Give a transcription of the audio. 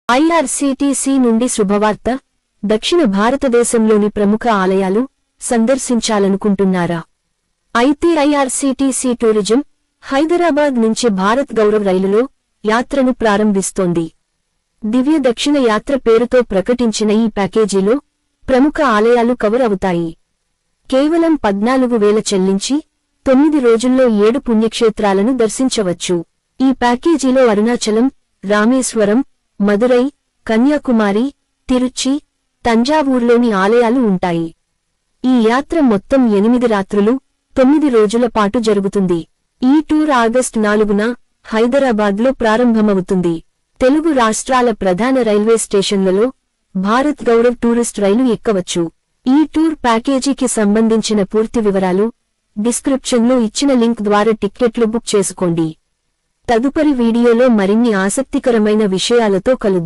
IRCTC నుండి శుభవార్త. దక్షిణ భారతదేశంలోని ప్రముఖ ఆలయాలు సందర్శించాలనుకుంటున్నారా? అయితే ఐఆర్సీటీసీ టూరిజం హైదరాబాద్ నుంచి భారత్ గౌరవ్ రైలులో యాత్రను ప్రారంభిస్తోంది. దివ్య దక్షిణ యాత్ర పేరుతో ప్రకటించిన ఈ ప్యాకేజీలో ప్రముఖ ఆలయాలు కవర్ అవుతాయి. కేవలం 14,000 చెల్లించి 9 రోజుల్లో 7 పుణ్యక్షేత్రాలను దర్శించవచ్చు. ఈ ప్యాకేజీలో అరుణాచలం, రామేశ్వరం, మదురై, కన్యాకుమారి, తిరుచి, తంజావూర్లోని ఆలయాలు ఉంటాయి. ఈ యాత్ర మొత్తం 8 రాత్రులు 9 రోజుల పాటు జరుగుతుంది. ఈ టూర్ ఆగస్టు 4న హైదరాబాద్లో ప్రారంభమవుతుంది. తెలుగు రాష్ట్రాల ప్రధాన రైల్వే స్టేషన్లలో భారత్ గౌరవ్ టూరిస్ట్ రైలు ఎక్కవచ్చు. ఈ టూర్ ప్యాకేజీకి సంబంధించిన పూర్తి వివరాలు డిస్క్రిప్షన్లో ఇచ్చిన లింక్ ద్వారా టిక్కెట్లు బుక్ చేసుకోండి. తదుపరి వీడియోలో మరిన్ని ఆసక్తికరమైన విషయాలతో కలుద్దాం.